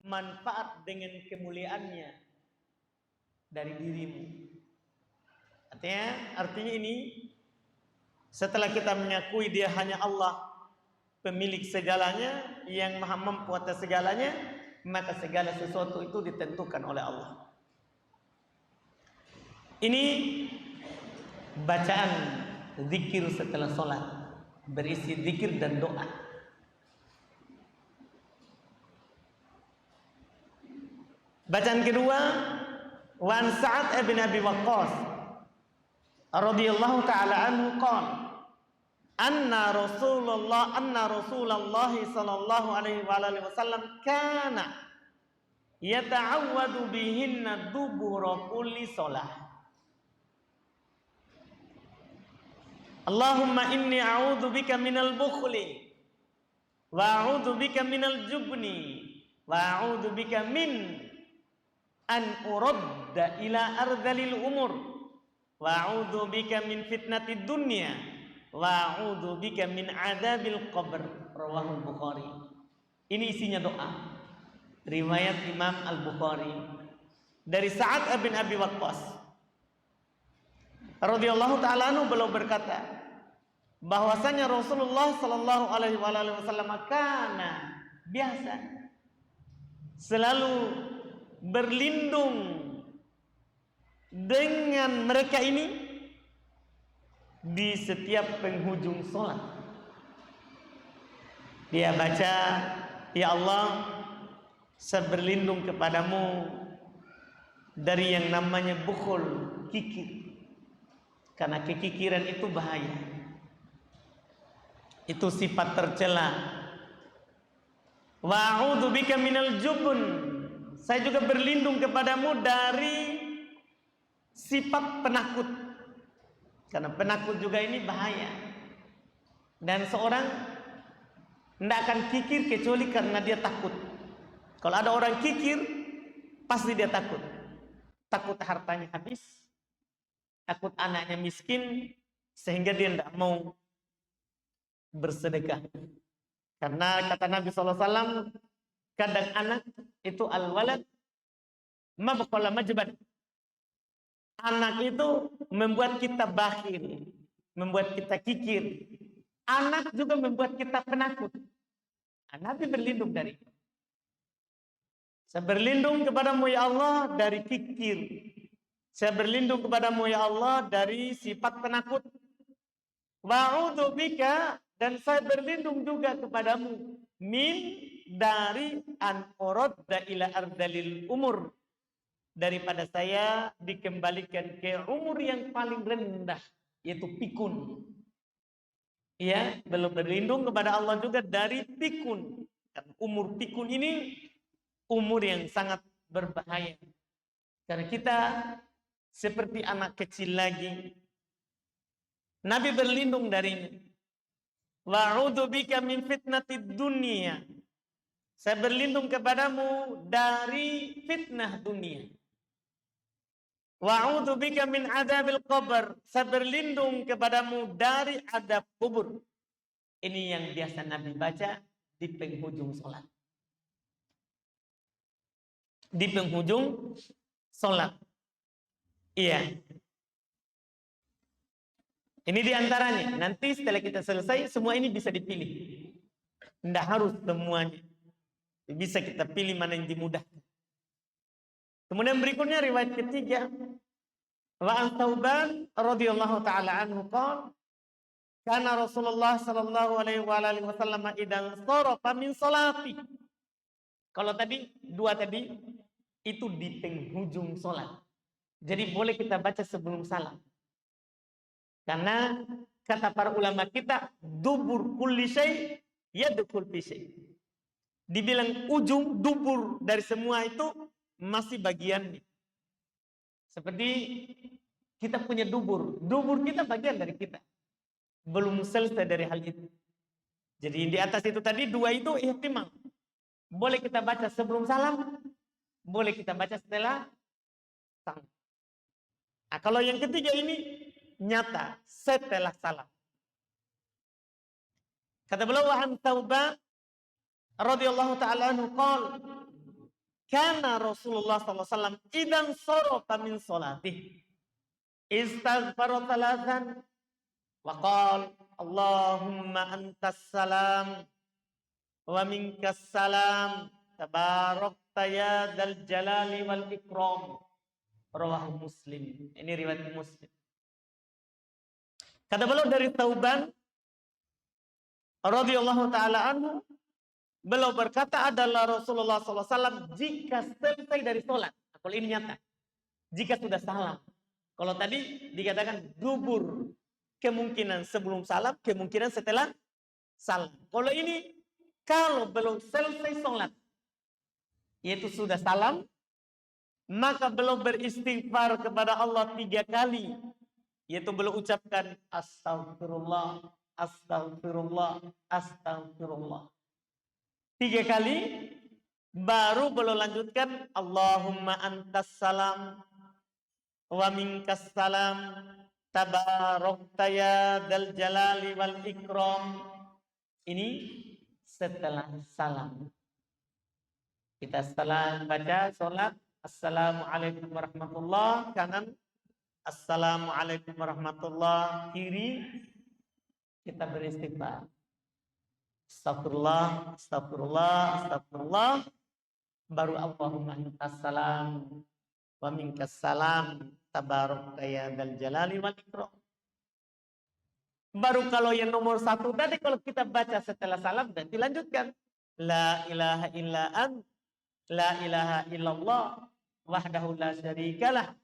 manfaat dengan kemuliaannya dari dirimu. Artinya ini, setelah kita mengakui dia hanya Allah, pemilik segalanya, yang maha mampu atas segalanya, maka segala sesuatu itu ditentukan oleh Allah. Ini bacaan zikir setelah sholat, berisi zikir dan doa. Bacaan kedua, Wan Sa'ad bin Abi Waqqas radhiyallahu ta'ala anhu qala anna Rasulullah sallallahu alaihi wasallam kana yata'awwadu bihinna dubura kulli shalah. Allahumma inni a'udzu bika minal bukhli wa a'udzu bika minal jubni wa a'udzu bika min an uradda ila ardalil umur wa a'udzu bika min fitnatid dunya wa a'udzu bika min adzabil qabr. Rawahul Bukhari. Ini isinya doa, riwayat Imam Al-Bukhari dari Sa'ad bin Abi Waqqas radhiyallahu ta'ala anhu, beliau berkata bahwasanya Rasulullah sallallahu alaihi wasallam kana biasa selalu berlindung dengan mereka ini di setiap penghujung sholat. Dia baca, ya Allah, saya berlindung kepadamu dari yang namanya bukhul, kikir. Karena kekikiran itu bahaya, itu sifat tercela. Wa a'udzu bika minal jubn, saya juga berlindung kepadamu dari sifat penakut. Karena penakut juga ini bahaya. Dan seorang tidak akan kikir kecuali karena dia takut. Kalau ada orang kikir, pasti dia takut. Takut hartanya habis, takut anaknya miskin, sehingga dia tidak mau bersedekah. Karena kata Nabi SAW, kadang anak itu al-walad mabqala majbad. Anak itu membuat kita bakhil, membuat kita kikir. Anak juga membuat kita penakut. Nabi berlindung dari itu. Saya berlindung kepadamu ya Allah dari kikir. Saya berlindung kepadamu ya Allah dari sifat penakut. Wa'udzu bika, dan saya berlindung juga kepadamu min dari an uradda ila ardalil umur, daripada saya dikembalikan ke umur yang paling rendah, yaitu pikun. Ya, belum berlindung kepada Allah juga dari pikun. Dan umur pikun ini umur yang sangat berbahaya. Karena kita seperti anak kecil lagi. Nabi berlindung darinya. Wa'udzu bika min fitnatid dunya. Saya berlindung kepadamu dari fitnah dunia. Wa'udzu bika min adzabil qabr. Saya berlindung kepadamu dari adab kubur. Ini yang biasa Nabi baca di penghujung sholat. Di penghujung sholat. Iya. Ini diantaranya. Nanti setelah kita selesai, semua ini bisa dipilih. Tidak harus semuanya. Bisa kita pilih mana yang dimudahkan. Kemudian berikutnya riwayat ketiga, wa an Thauban radhiyallahu taala anhu qala kana Rasulullah sallallahu alaihi wasallam idan sarafa min salati. Kalau tadi dua tadi itu di penghujung salat. Jadi boleh kita baca sebelum salam. Karena kata para ulama kita dubur kulli syai yadkhul fi syai. Dibilang ujung dubur dari semua itu masih bagiannya. Seperti kita punya dubur. Dubur kita bagian dari kita. Belum selesai dari hal itu. Jadi di atas itu tadi dua itu ihtimal. Boleh kita baca sebelum salam. Boleh kita baca setelah salam. Nah, kalau yang ketiga ini nyata setelah salam. Kata beliau, wa an Thauban radhiyallahu ta'ala anhu qala Karena Rasulullah SAW idan sorofa min sholatih istaghfara thalathan wa qala Allahumma antas salam wa minkas salam tabarakta ya dzal jalali wal ikram. Rawahu Muslim. Ini riwayat Muslim. Kata beliau dari Thauban radhiyallahu taala anhu, beliau berkata adalah Rasulullah SAW jika selesai dari sholat. Kalau ini nyata, jika sudah salam. Kalau tadi dikatakan dubur, kemungkinan sebelum salam, kemungkinan setelah salam. Kalau ini, kalau belum selesai sholat, yaitu sudah salam, maka belum beristighfar kepada Allah 3 kali, yaitu belum ucapkan astagfirullah, astagfirullah, astagfirullah 3 kali, baru belum lanjutkan Allahumma antas salam wa minkas salam tabarakta ya dzal jalali wal ikram. Ini setelah salam. Kita setelah baca sholat, assalamualaikum warahmatullah, kanan, assalamualaikum warahmatullah, kiri, kita beristighfar. Astagfirullah, astagfirullah, astagfirullah. Baru Allahumma antas salam wa minkas salam tabarakta ya dzal jalali wal ikram. Baru kalau yang nomor 1 tadi, kalau kita baca setelah salam dan dilanjutkan la ilaha illa ant, la ilaha illallah wahdahu la syarikalah,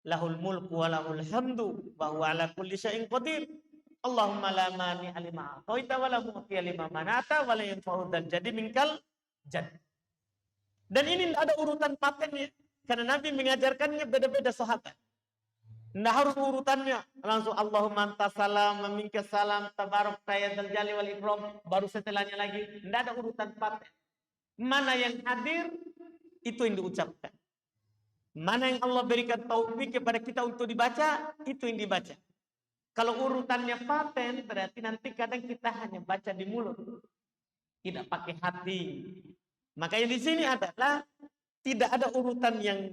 lahul mulku wa lahul hamdu wa huwa ala kulli syai'in qadir. Allahumma la mani'a lima a'taita wa la mu'tiya lima mana'ta wa la yanfa'u dzal jaddi minkal jadd. Dan ini tidak ada urutan patennya, karena Nabi mengajarkannya beda-beda sahabat. Nah, harus urutannya langsung Allahumma antas salam wa minkas salam tabarakta ya dzal jalali wal ikram, baru setelahnya lagi. Tidak ada urutan paten. Mana yang hadir itu yang diucapkan. Mana yang Allah berikan taufik kepada kita untuk dibaca, itu yang dibaca. Kalau urutannya paten, berarti nanti kadang kita hanya baca di mulut, tidak pakai hati. Makanya di sini adalah tidak ada urutan yang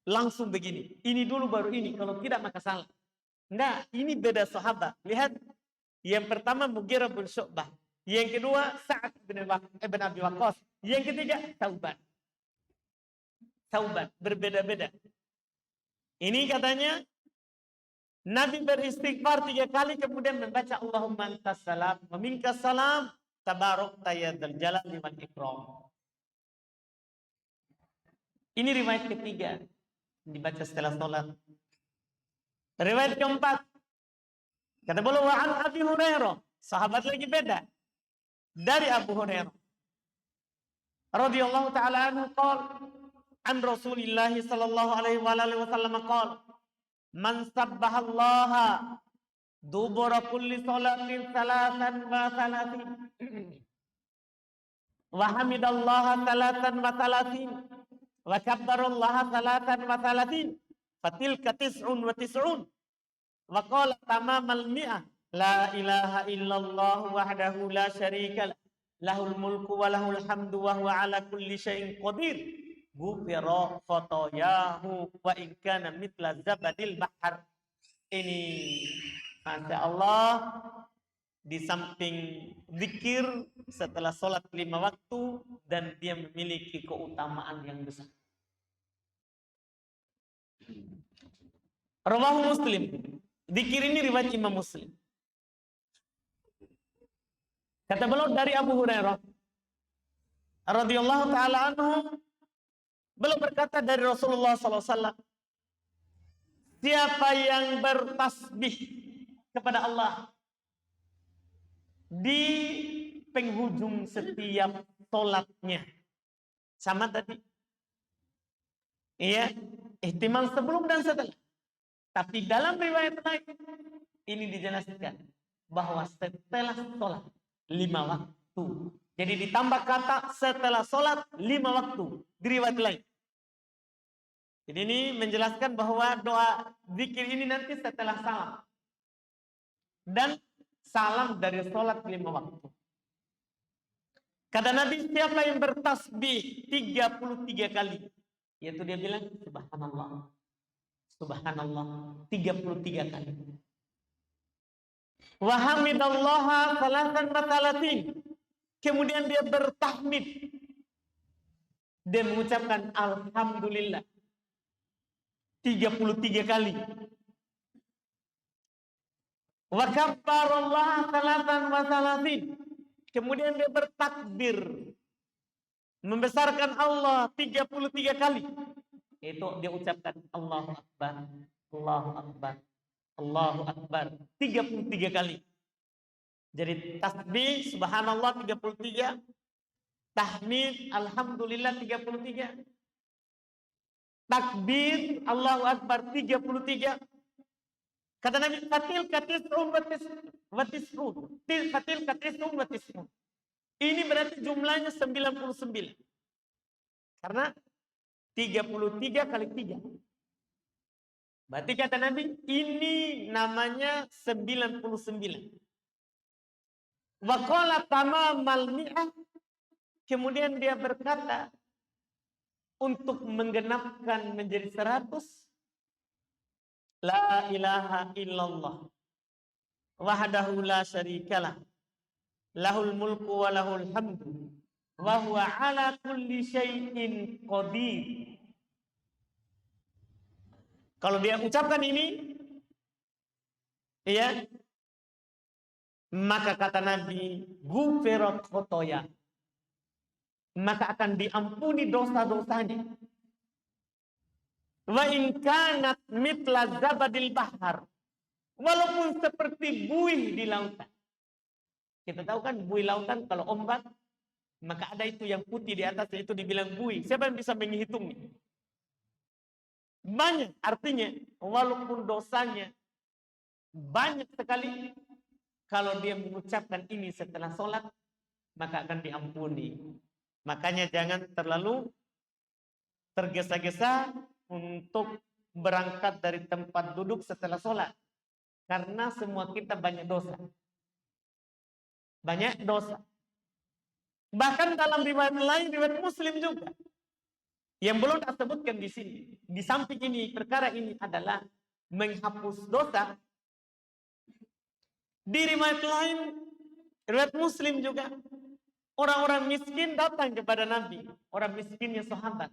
langsung begini. Ini dulu baru ini. Kalau tidak maka salah. Nah, ini beda sahabat. Lihat. Yang pertama Mughirah bin Syu'bah. Yang kedua Sa'ad bin Abi Waqqas. Yang ketiga Thauban. Thauban. Berbeda-beda. Ini katanya Nabi beristighfar 3 kali kemudian membaca Allahumma antas salam wa minkas salam tabarakta ya dzal jalali wal ikram. Ini riwayat ketiga. Dibaca setelah sholat. Riwayat keempat, kata beliau wa an Abi Hurairah, sahabat lagi beda, dari Abu Hurairah radhiyallahu taala anhu qala an Rasulillah sallallahu alaihi wasallam qala man sabbahallaha dubura kulli salatin salatan wa salatin wa hamidallaha salatan wa salatin wa kabbarallaha salatan wa salatin fatilka tis'un wa tis'un wa qala tamamal mi'ah la ilaha illallah wahdahu la syarika lahul mulku wa lahul hamdu wa huwa ala kulli syai'in qadir ghufira khotoyahu wa in kana mithla zabadil bahar. Ini Masya Allah, di samping zikir setelah sholat 5 waktu, dan dia memiliki keutamaan yang besar. Rawahu Muslim. Zikir ini riwayat Imam Muslim. Kata beliau dari Abu Hurairah radhiyallahu taala anhu, beliau berkata dari Rasulullah SAW, siapa yang bertasbih kepada Allah di penghujung setiap sholatnya, sama tadi, iya, ihtimal sebelum dan setelah. Tapi dalam riwayat lain ini dijelaskan bahwa setelah sholat 5 waktu. Jadi ditambah kata setelah sholat 5 waktu di riwayat lain. Jadi ini menjelaskan bahwa doa zikir ini nanti setelah salam. Dan salam dari sholat 5 waktu. Kata Nabi, siapa yang bertasbih 33 kali, yaitu dia bilang subhanallah, subhanallah 33 kali. Wa hamidallaha salatan wa salatin. Kemudian dia bertahmid. Dia mengucapkan alhamdulillah 33 kali. Wa kabbarallaha salatan wa salatin. Kemudian dia bertakbir, membesarkan Allah 33 kali. Itu dia ucapkan Allahu Akbar, Allahu Akbar, Allahu Akbar 33 kali. Jadi tasbih subhanallah 33, tahmid alhamdulillah 33, takbir Allahu Akbar 33. Kata Nabi, fatil katis'un watis'un. Ini berarti jumlahnya 99. Karena 33 kali 3. Berarti kata Nabi, ini namanya 99. Wa qala tamamal mi'ah. Kemudian dia berkata, untuk menggenapkan menjadi 100, la ilaha illallah wahdahu la syarikalah lahul mulku wa lahul hamdu wa huwa ala kulli syai'in qadir. Kalau dia ucapkan ini, ya, maka kata Nabi, ghufirat khotoya, maka akan diampuni dosa-dosanya. Wa in kanat mitla zabadil bahar, walaupun seperti buih di lautan. Kita tahu kan buih lautan kalau ombak, maka ada itu yang putih di atas, itu dibilang buih. Siapa yang bisa menghitungnya? Banyak. Artinya walaupun dosanya banyak sekali, kalau dia mengucapkan ini setelah sholat, maka akan diampuni. Makanya jangan terlalu tergesa-gesa untuk berangkat dari tempat duduk setelah sholat. Karena semua kita banyak dosa. Banyak dosa. Bahkan dalam riwayat lain, riwayat Muslim juga, yang belum saya sebutkan di sini. Di samping ini, perkara ini adalah menghapus dosa. Di riwayat lain, riwayat Muslim juga, orang-orang miskin datang kepada Nabi. Orang miskinnya sahabat.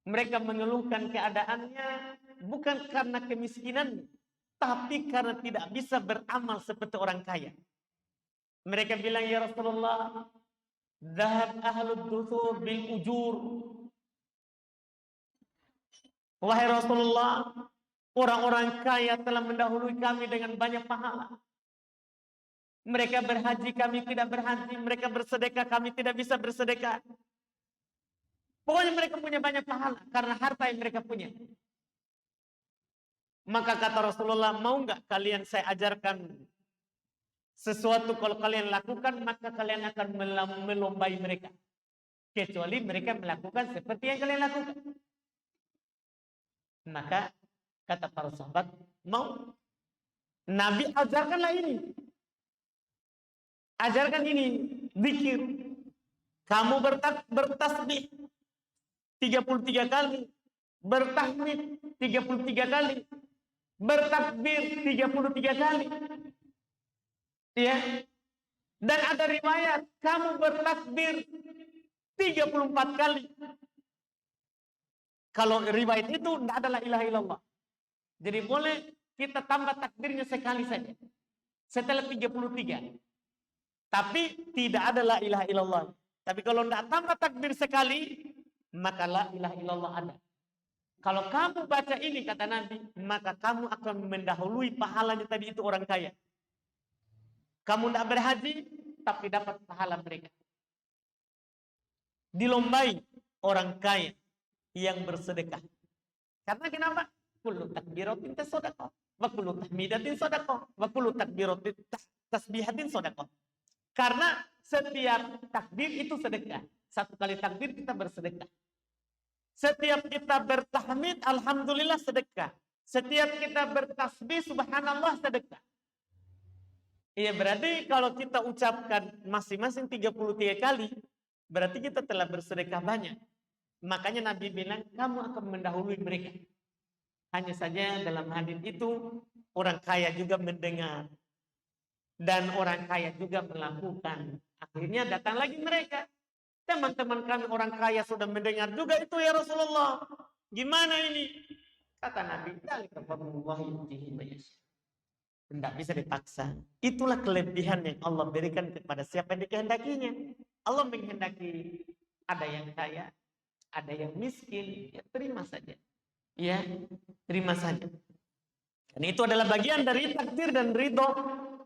Mereka mengeluhkan keadaannya bukan karena kemiskinan, tapi karena tidak bisa beramal seperti orang kaya. Mereka bilang, ya Rasulullah, zahab ahlud dusur bil ujur. Wahai Rasulullah, orang-orang kaya telah mendahului kami dengan banyak pahala. Mereka berhaji, kami tidak berhaji. Mereka bersedekah, kami tidak bisa bersedekah. Pokoknya mereka punya banyak pahala karena harta yang mereka punya. Maka kata Rasulullah, mau nggak kalian saya ajarkan sesuatu, kalau kalian lakukan maka kalian akan melombai mereka. Kecuali mereka melakukan seperti yang kalian lakukan. Maka kata para sahabat, mau. Nabi ajarkanlah ini. Ajarkan ini, zikir. Kamu bertasbih 33 kali, bertahmid 33 kali, bertakbir 33 kali. Ya. Dan ada riwayat kamu bertakbir 34 kali. Kalau riwayat itu tidak ada la ilaha illallah. Jadi boleh kita tambah takbirnya sekali saja setelah 33. Tapi tidak ada la ilaha illallah. Tapi kalau tidak tambah takbir sekali, maka la ilaha illallah ada. Kalau kamu baca ini, kata Nabi, maka kamu akan mendahului pahalanya tadi itu orang kaya. Kamu tidak berhaji, tapi dapat pahala mereka. Dilombai orang kaya yang bersedekah. Karena kenapa? Kullu takbiratin tasodaqah, wa kullu tahmidatin sodaqah, wa kullu takbiratin tasbihatin sodaqah. Karena setiap takbir itu sedekah. Satu kali takbir kita bersedekah. Setiap kita bertahmid, alhamdulillah sedekah. Setiap kita bertasbih, subhanallah sedekah. Iya, berarti kalau kita ucapkan masing-masing 33 kali, berarti kita telah bersedekah banyak. Makanya Nabi bilang, kamu akan mendahului mereka. Hanya saja dalam hadis itu, orang kaya juga mendengar. Dan orang kaya juga melakukan. Akhirnya datang lagi mereka. Teman-teman kami orang kaya sudah mendengar juga itu ya Rasulullah. Gimana ini? Kata Nabi, dzalika fadlullah yutihi man yasha. Tidak bisa dipaksa. Itulah kelebihan yang Allah berikan kepada siapa yang dikehendakinya. Allah menghendaki ada yang kaya, ada yang miskin, ya terima saja. Ya, terima saja. Dan itu adalah bagian dari takdir dan ridho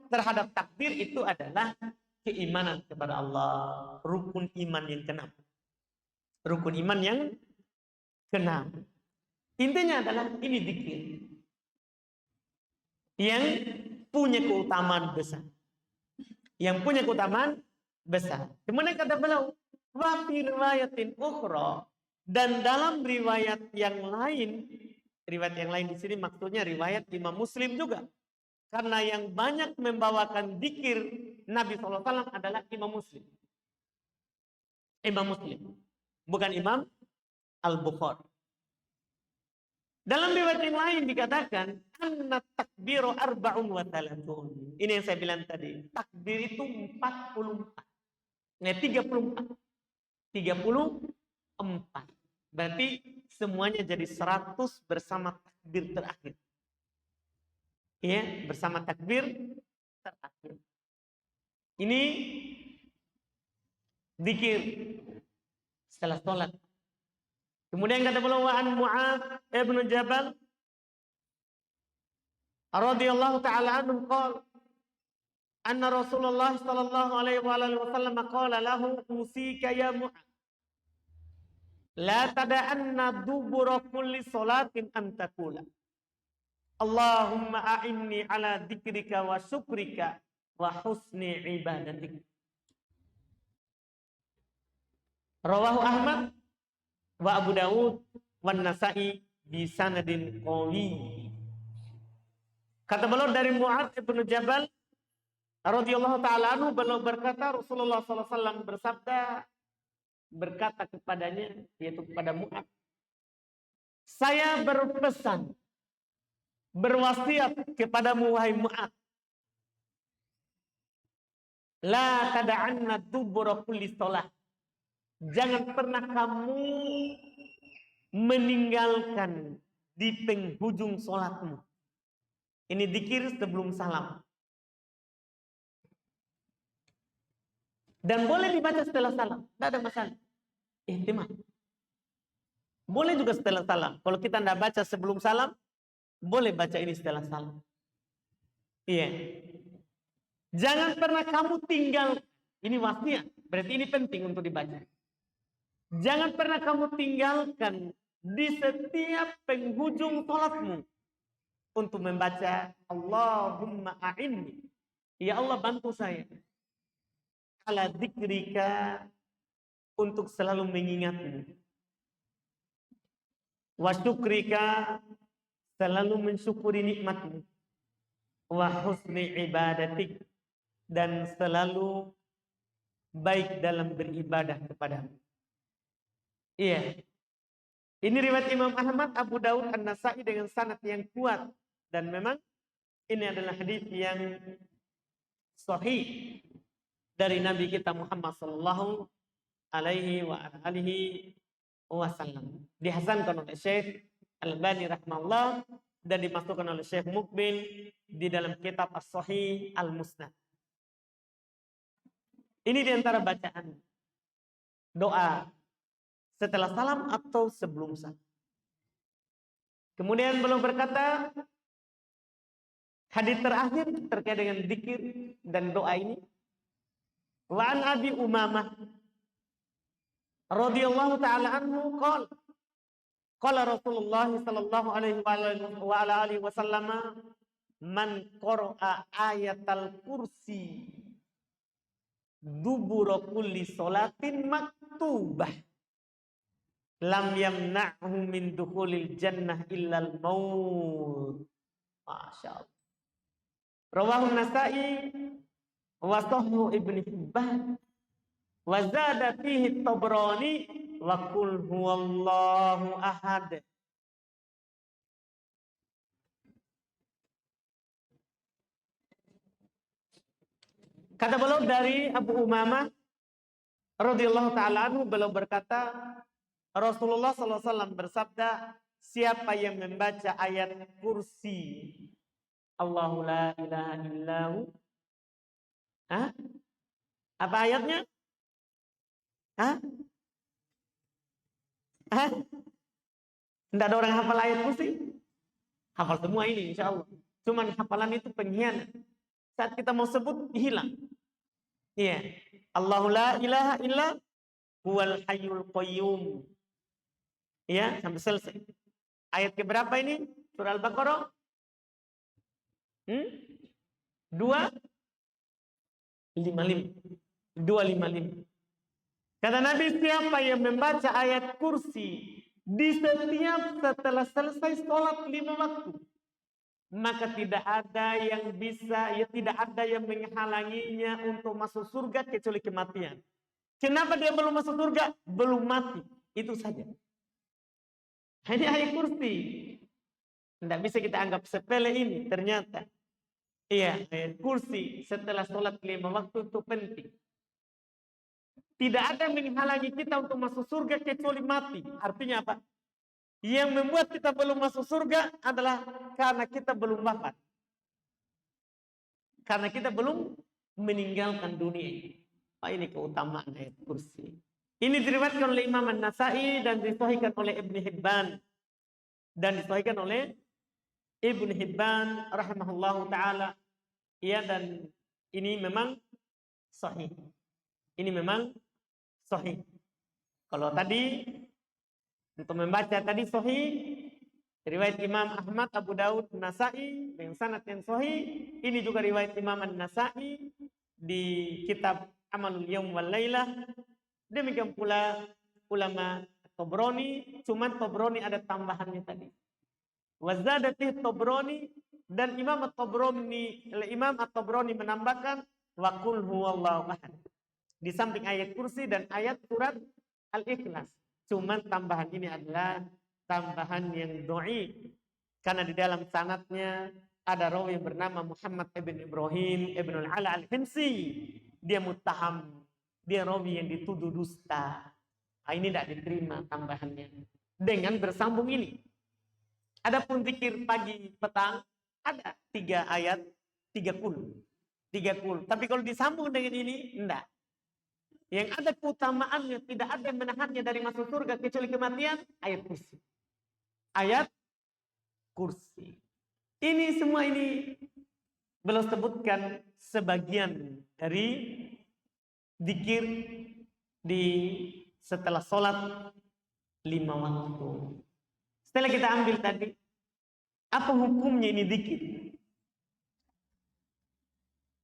terhadap takdir. Itu adalah keimanan kepada Allah. Rukun iman yang keenam. Rukun iman yang keenam. Intinya adalah ini zikir yang punya keutamaan besar. Yang punya keutamaan besar. Kemudian kata beliau, wa fi riwayatin ukhra, dan dalam riwayat yang lain di sini maksudnya riwayat Imam Muslim juga. Karena yang banyak membawakan zikir Nabi SAW adalah Imam Muslim. Imam Muslim, bukan Imam Al-Bukhari. Dalam riwayat yang lain dikatakan anna takbiru arba'un wa thalathun. Ini yang saya bilang tadi. Takbir itu 44. Nah, 34. 34. Berarti semuanya jadi 100 bersama takbir terakhir. Ya, bersama takbir terakhir. Ini zikir setelah sholat. Kemudian kata beliau an Mu'adz ibn Jabal radhiyallahu taala anhu qala anna Rasulullah sallallahu alaihi wasallam qala lahu usika ya Mu'adz la tada'anna dubura kulli salatin an taqula Allahumma a'inni ala dzikrika wa syukrika wa husni ibadatik. Rawahu Ahmad wa Abu Dawud wa Nasa'i bi sanadin qawi. Kata beliau dari Mu'adz bin Jabal radhiyallahu taala anhu, beliau berkata Rasulullah sallallahu alaihi wasallam bersabda, berkata kepadanya, yaitu kepada Mu'adz, saya berpesan, berwasiat kepadamu wahai Mu'adz, la tada'anna dubura kulli shalah. Jangan pernah kamu meninggalkan di penghujung sholatmu. Ini dzikir sebelum salam. Dan boleh dibaca setelah salam. Tidak ada masalah. Ihtimam. Boleh juga setelah salam. Kalau kita tidak baca sebelum salam, boleh baca ini setelah salam. Iya. Jangan pernah kamu tinggal. Ini wasiat. Berarti ini penting untuk dibaca. Jangan pernah kamu tinggalkan di setiap penghujung sholatmu untuk membaca Allahumma a'inni. Ya Allah bantu saya. Ala dzikrika, untuk selalu mengingatmu. Wa syukrika, selalu mensyukuri nikmatmu. Wa husni ibadatik, dan selalu baik dalam beribadah kepadamu. Iya. Ini riwayat Imam Ahmad, Abu Dawud, An-Nasa'i dengan sanad yang kuat. Dan memang ini adalah hadis yang sahih dari Nabi kita Muhammad sallallahu alaihi wa alihi wasallam. Dihasankan oleh Syekh Al-Albani rahimahullah dan dimasukkan oleh Syekh Mukbil di dalam kitab As-Sahih Al-Musnad. Ini diantara bacaan doa setelah salam atau sebelum salam. Kemudian beliau berkata, hadis terakhir terkait dengan zikir dan doa ini. Wa an Abi Umamah radhiyallahu taala anhu qala Rasulullah sallallahu alaihi wa alihi wasallam man qara'a ayatal kursi dubura kulli salatin maktubah lam yamna'hu min dukhulil jannah illal maut. Masya Allah. Rawahu Nasa'i wa sahhu Ibnu Hibban wa zada fihi Tabrani wa qul huwallahu ahad. Kata beliau dari Abu Umamah radhiyallahu taala anhu, beliau berkata, Rasulullah sallallahu alaihi wasallam bersabda, siapa yang membaca ayat kursi Allahu la ilaha illahu. Hah? Apa ayatnya? Hah? Hah? Tidak ada orang hafal ayat kursi? Hafal semua ini insya Allah. Cuman hafalan itu pengkhianat. Saat kita mau sebut, hilang. Iya. Allahu la ilaha illa huwal hayyul qayyum. Iya, sampai selesai. Ayat keberapa ini? Surah Al-Baqarah? 255. Kata Nabi, siapa yang membaca ayat kursi di setiap setelah selesai sholat 5 waktu, maka tidak ada yang bisa, ya tidak ada yang menghalanginya untuk masuk surga kecuali kematian. Kenapa dia belum masuk surga? Belum mati. Itu saja. Ini ayat kursi. Tidak bisa kita anggap sepele ini. Ternyata. Iya, ayat kursi setelah sholat 5 waktu itu penting. Tidak ada yang menghalangi kita untuk masuk surga kecuali mati. Artinya apa? Yang membuat kita belum masuk surga adalah karena kita belum wafat. Karena kita belum meninggalkan dunia. Ini keutamaan ayat kursi. Ini diriwayatkan oleh Imam An-Nasa'i dan disahihkan oleh Ibnu Hibban. Dan disahihkan oleh Ibnu Hibban rahimahullahu ta'ala. Ya, dan ini memang sahih. Ini memang sahih. Kalau tadi untuk membaca tadi sahih, riwayat Imam Ahmad, Abu Daud, Nasa'i dengan sanad yang sahih. Ini juga riwayat Imam An-Nasa'i di kitab Amalul Yaum wal Lailah. Demikian pula ulama Tabrani, cuman Tabrani ada tambahannya tadi. Wazadati Tabrani, dan Imam At-Tabrani menambahkan wa qul huwallahu ahad. Di samping ayat kursi dan ayat surat Al-Ikhlas. Cuman tambahan ini adalah tambahan yang dhaif. Karena di dalam sanadnya ada rawi yang bernama Muhammad ibn Ibrahim ibn al-Ala al-Himsi. Dia muttaham. Dia rawi yang dituduh dusta. Ini tidak diterima tambahannya. Dengan bersambung ini. Adapun zikir pagi petang ada 3 ayat, 3 kul. Tapi kalau disambung dengan ini, enggak. Yang ada keutamaannya, tidak ada yang menahannya dari masuk surga kecuali kematian, ayat kursi. Ayat kursi. Ini semua ini belum sebutkan sebagian dari zikir di setelah sholat 5 waktu. Setelah kita ambil tadi, apa hukumnya ini zikir?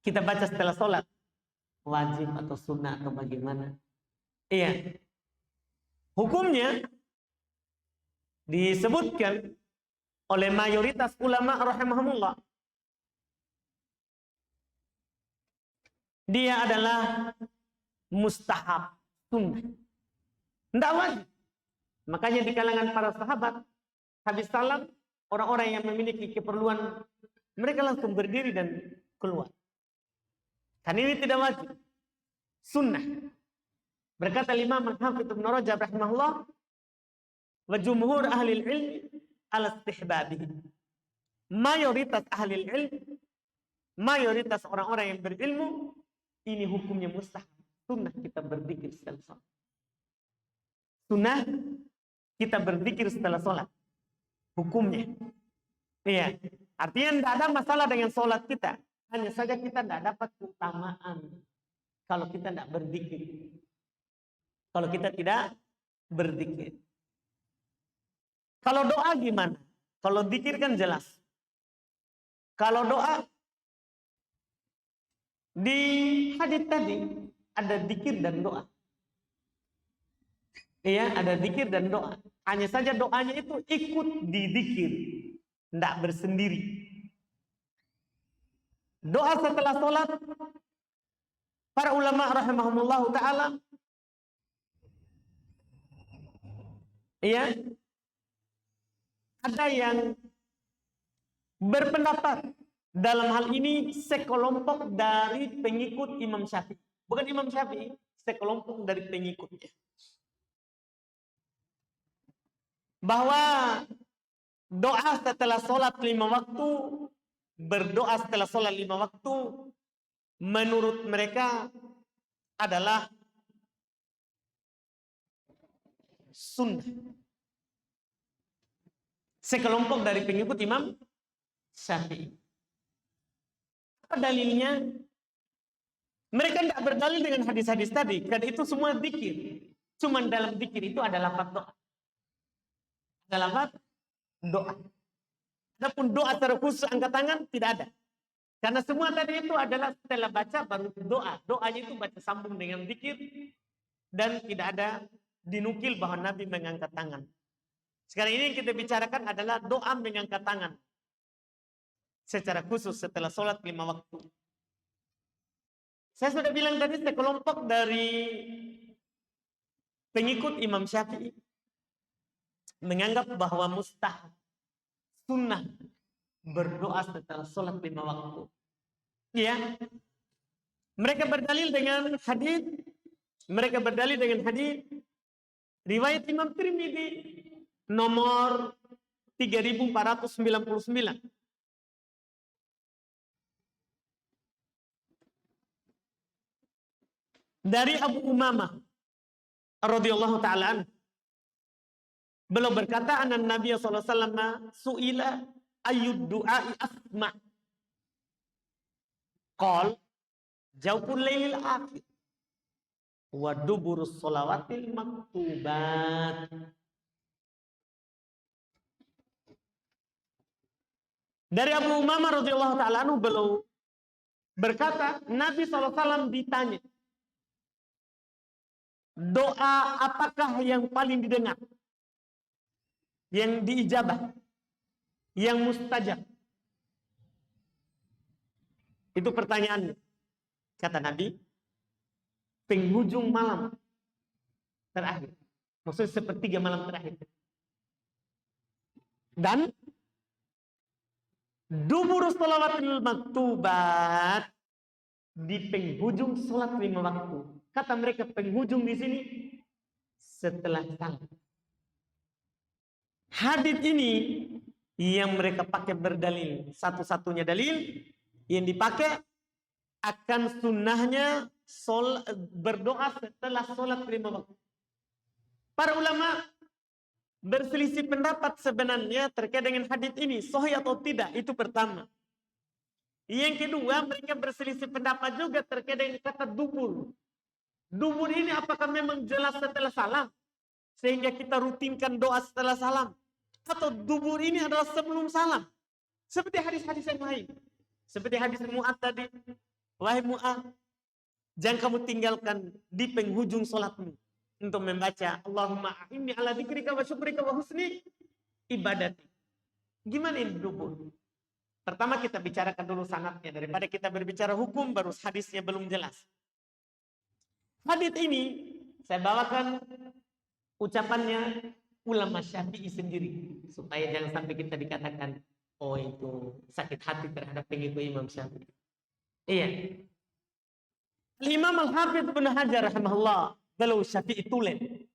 Kita baca setelah sholat. Wajib atau sunnah atau bagaimana? Iya. Hukumnya disebutkan oleh mayoritas ulama rahimahumullah. Dia adalah mustahab, sunnah. Tidak wajib. Makanya di kalangan para sahabat, habis salam, orang-orang yang memiliki keperluan, mereka langsung berdiri dan keluar. Karena ini tidak wajib. Sunnah. Berkata Imam Al-Hafidz Ibnu Rajab rahimahullah, wa jumhur ahli ilmi ala istihbabihi. Mayoritas ahli ilmi, mayoritas orang-orang yang berilmu, ini hukumnya mustahab. Sunnah kita berzikir setelah salat. Sunnah kita berzikir setelah salat. Hukumnya. Iya. Artinya tidak ada masalah dengan salat kita. Hanya saja kita tidak dapat keutamaan kalau kita tidak berzikir. Kalau kita tidak berzikir. Kalau doa gimana? Kalau zikir kan jelas. Kalau doa di hadits tadi ada zikir dan doa. Iya, ada zikir dan doa. Hanya saja doanya itu ikut di zikir, tidak bersendiri. Doa setelah sholat, para ulama rahimahumullah ta'ala, ya, ada yang berpendapat dalam hal ini sekelompok dari pengikut Imam Syafi'i. Bukan Imam Syafi'i, sekelompok dari pengikutnya. Bahwa doa setelah sholat 5 waktu, berdoa setelah sholat 5 waktu, menurut mereka adalah sunnah. Sekelompok dari pengikut Imam Syafi'i. Apa dalilnya? Mereka tidak berdalil dengan hadis-hadis tadi, karena itu semua zikir. Cuman dalam zikir itu ada lafaz doa. Ada lafaz doa. Adapun doa secara khusus angkat tangan tidak ada. Karena semua tadi itu adalah setelah baca baru doa. Doanya itu baca sambung dengan zikir dan tidak ada dinukil bahwa Nabi mengangkat tangan. Sekarang ini yang kita bicarakan adalah doa mengangkat tangan secara khusus setelah sholat 5 waktu. Saya sudah bilang tadi sekelompok dari pengikut Imam Syafi'i menganggap bahwa mustahab, sunnah berdoa setelah sholat 5 waktu. Ya, mereka berdalil dengan hadis. Mereka berdalil dengan hadis riwayat Imam Tirmidzi nomor 3499. Dari Abu Umamah radhiyallahu ta'ala anhu. Beliau berkata, anan Nabi sallallahu alaihi wasallam su'ila ayyud du'ai asma'. Qal jawful lailil akhir wa duburus shalawatil maktubat. Dari Abu Umamah radhiyallahu ta'ala anhu beliau berkata, Nabi sallallahu alaihi wasallam ditanya, doa apakah yang paling didengar? Yang diijabah? Yang mustajab? Itu pertanyaannya. Kata Nabi, penghujung malam terakhir. Maksudnya sepertiga malam terakhir. Dan duburus shalawatil maktubat, di penghujung sholat 5 waktu. Kata mereka penghujung di sini setelah salat. Hadis ini yang mereka pakai berdalil. Satu-satunya dalil yang dipakai akan sunnahnya berdoa setelah sholat 5 waktu. Para ulama berselisih pendapat sebenarnya terkait dengan hadis ini. Sahih atau tidak, itu pertama. Yang kedua, mereka berselisih pendapat juga terkait dengan kata dubur. Dubur ini apakah memang jelas setelah salam? Sehingga kita rutinkan doa setelah salam. Atau dubur ini adalah sebelum salam. Seperti hadis-hadis yang lain. Seperti hadis Mu'ad tadi. Wahai Mu'ad, jangan kamu tinggalkan di penghujung sholatmu. Untuk membaca, Allahumma a'inni ala dzikrika wa syukrika wa husni ibadati. Gimana ini dubur? Pertama kita bicarakan dulu sanadnya. Daripada kita berbicara hukum, baru hadisnya belum jelas. Hadis ini saya bawakan ucapannya ulama Syafi'i sendiri supaya jangan sampai kita dikatakan oh itu sakit hati terhadap pengikut Imam Syafi'i. Iya. Imam Al-Hafidz Ibnu Hajar rahimahullah beliau Syafi'i tulen.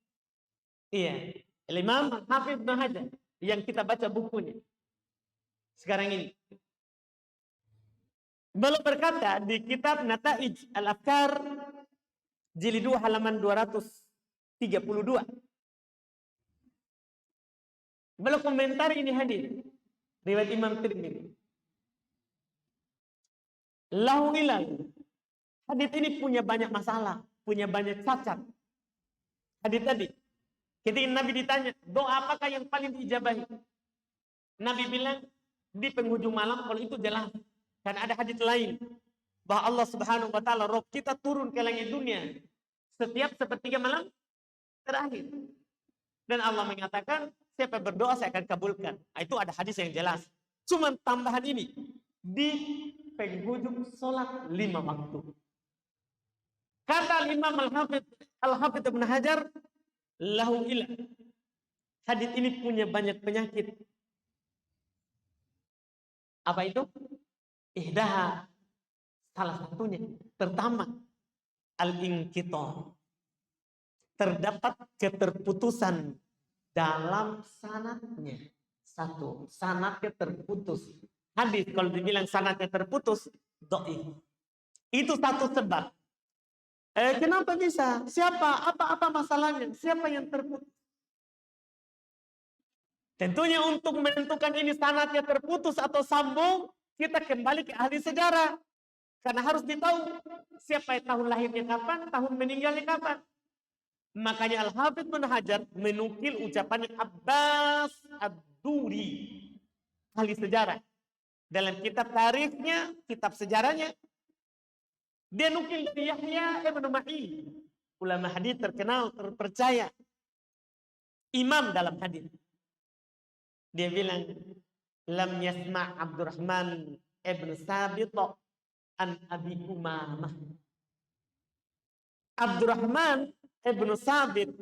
Iya. Imam Al-Hafidz Ibnu Hajar yang kita baca bukunya sekarang ini. Beliau berkata di kitab Nata'ij Al-Afkar jilid 2 halaman 232. Beliau komentar ini hadis riwayat Imam Tirmidzi. Lahu ilal. Hadis ini punya banyak masalah, punya banyak cacat. Hadis tadi, ketika Nabi ditanya, doa apakah yang paling diijabahi? Nabi bilang di penghujung malam, kalau itu jelas. Karena ada hadis lain bahwa Allah Subhanahu wa taala roh kita turun ke langit dunia setiap sepertiga malam terakhir. Dan Allah mengatakan, siapa berdoa saya akan kabulkan. Nah, itu ada hadis yang jelas. Cuman tambahan ini di penghujung sholat 5 waktu. Kata Imam Al-Hafidh Ibn Hajar, lahu ilah. Hadis ini punya banyak penyakit. Apa itu? Ihdaha, salah satunya. Pertama, al-inqita'. Terdapat keterputusan dalam sanadnya. Satu, sanadnya terputus. Hadis kalau dibilang sanadnya terputus, dhaif. Itu satu sebab. Kenapa bisa? Siapa? Apa masalahnya? Siapa yang terputus? Tentunya untuk menentukan ini sanadnya terputus atau sambung, kita kembali ke ahli sejarah. Karena harus ditahu siapa yang tahun lahirnya kapan, tahun meninggalnya kapan. Makanya Al-Hafidh Ibn Hajar menukil ucapan Abbas Ad-Duri, ahli sejarah. Dalam kitab tarikhnya, kitab sejarahnya, dia nukil dari Yahya Ibn Ma'in, ulama hadis terkenal, terpercaya, imam dalam hadis. Dia bilang, lam yasma' Abdurrahman ibn Sabit an Abi Umamah. Abdurrahman ibn Sabit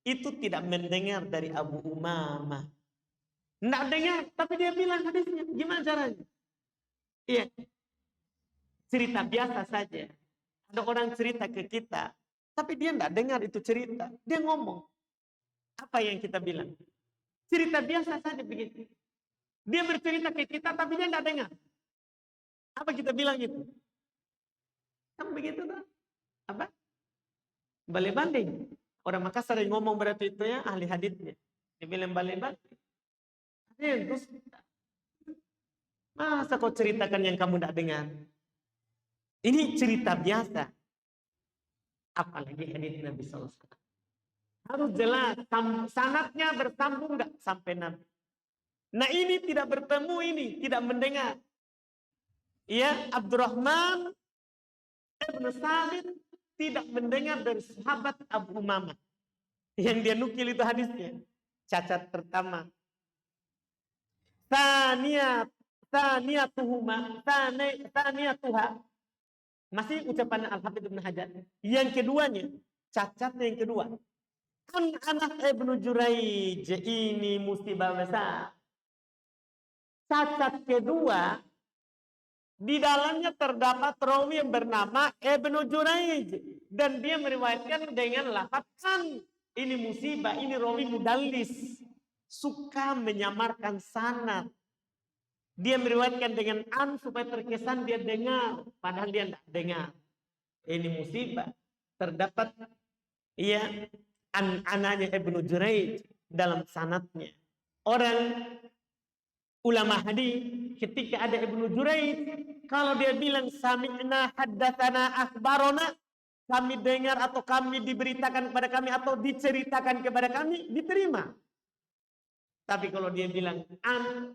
itu tidak mendengar dari Abu Umamah. Tidak dengar, tapi dia bilang hadisnya. Gimana caranya? Iya. Cerita biasa saja. Ada orang cerita ke kita, tapi dia tidak dengar itu cerita. Dia ngomong. Apa yang kita bilang? Cerita biasa saja begitu. Dia bercerita ke kita, tapi dia tidak dengar. Apa kita bilang itu? Kan begitu tak? Apa? Balik banding. Orang Makassar yang ngomong berarti itu ya ahli hadisnya. Dia bilang balik banding. Terus, masa kau ceritakan yang kamu tidak dengar? Ini cerita biasa. Apalagi hadis Nabi SAW. Harus jelas, sanadnya bersambung nggak sampai Nabi. Nah ini tidak bertemu, ini tidak mendengar. Ya, Abdurrahman ibn Sabit tidak mendengar dari sahabat Abu Umamah. Yang dia nukil itu hadisnya. Cacat pertama. Taniyatuha. Masih ucapan Al-Hafidh Ibn Hajar. Yang keduanya, cacatnya yang kedua. Anak Ibnu Juraij ini musibah besar. Cacat kedua, di dalamnya terdapat rawi yang bernama Ibnu Juraij. Dan dia meriwayatkan dengan lafaz an. Ini musibah, ini rawi mudallis. Suka menyamarkan sanad. Dia meriwayatkan dengan an supaya terkesan dia dengar. Padahal dia tidak dengar. Ini musibah. Terdapat ya anaknya Ibnu Juraij dalam sanadnya. Orang ulama hadis ketika ada Ibnu Juraij, kalau dia bilang sami'na haddatsana akhbarona, kami dengar atau kami diberitakan kepada kami atau diceritakan kepada kami, diterima. Tapi kalau dia bilang an,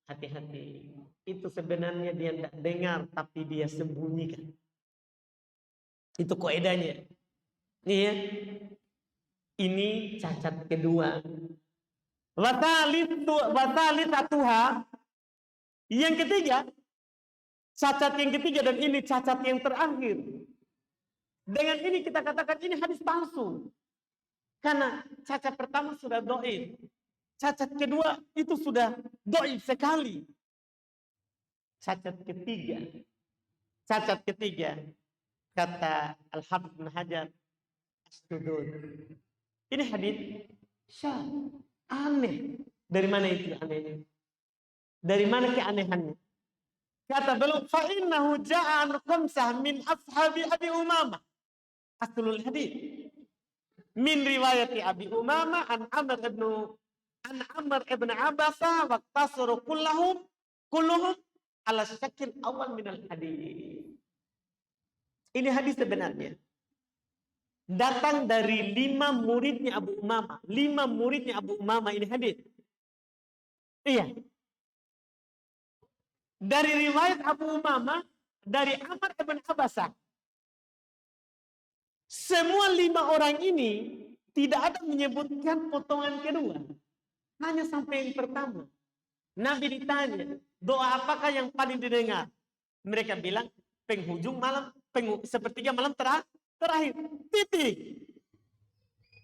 hati-hati. Itu sebenarnya dia tidak dengar tapi dia sembunyikan. Itu kaidahnya. Iya. Ini cacat kedua. Watalitsatuha. Yang ketiga, cacat yang ketiga dan ini cacat yang terakhir. Dengan ini kita katakan ini hadis palsu. Karena cacat pertama sudah dhaif. Cacat kedua itu sudah dhaif sekali. Cacat ketiga kata Al-Hafidh Ibn Hajar, as-sudud. Ini hadis syah, aneh. Dari mana itu anehnya? Dari mana keanehannya? Kata beliau, fa innahu ja'a an khamsah min ashabi Abi Umamah. Aslul hadis. Min riwayati Abi Umamah an Amr ibn Abasa wa tasru kulluhum ala syakil awal minal hadis. Ini hadis sebenarnya datang dari 5 muridnya Abu Umamah. 5 muridnya Abu Umamah ini hadis. Iya. Dari riwayat Abu Umamah, dari Amr ibn Abasa. Semua 5 orang ini tidak ada menyebutkan potongan kedua. Hanya sampai yang pertama. Nabi ditanya, doa apakah yang paling didengar? Mereka bilang penghujung malam, sepertiga malam terakhir. Titik.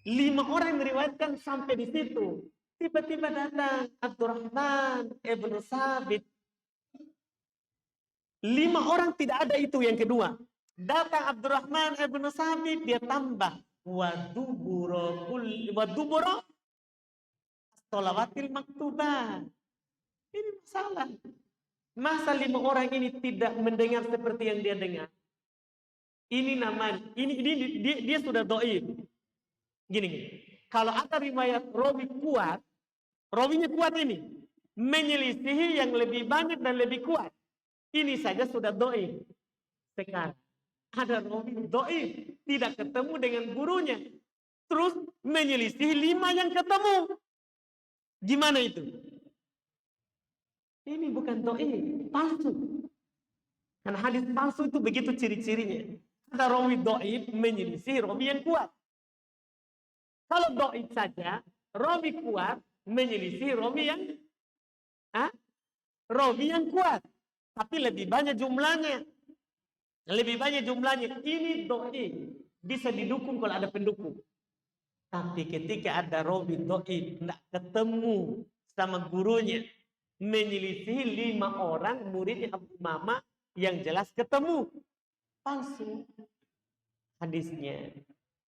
5 orang yang meriwayatkan sampai di situ. Tiba-tiba datang Abdurrahman ibnu Sabit. 5 orang tidak ada itu yang kedua. Datang Abdurrahman ibnu Sabit, dia tambah waduburo sholawatil maktubah. Ini masalah. Masa 5 orang ini tidak mendengar seperti yang dia dengar? Ini namanya, dia sudah doib. Gini. Kalau ada riwayat rawi kuat, rawinya kuat ini, menyelisihi yang lebih banyak dan lebih kuat. Ini saja sudah doib. Sekarang ada rawi doib, tidak ketemu dengan gurunya, terus menyelisih 5 yang ketemu. Gimana itu? Ini bukan doib, palsu. Karena hadis palsu itu begitu ciri-cirinya. Ada rawi doib menyelisih rawi yang kuat. Kalau doib saja, rawi kuat menyelisih rawi yang kuat. Tapi lebih banyak jumlahnya. Lebih banyak jumlahnya. Ini doib. Bisa didukung kalau ada pendukung. Tapi ketika ada rawi doib, tidak ketemu sama gurunya, menyelisih 5 orang muridnya Abu Mama yang jelas ketemu. Palsu hadisnya.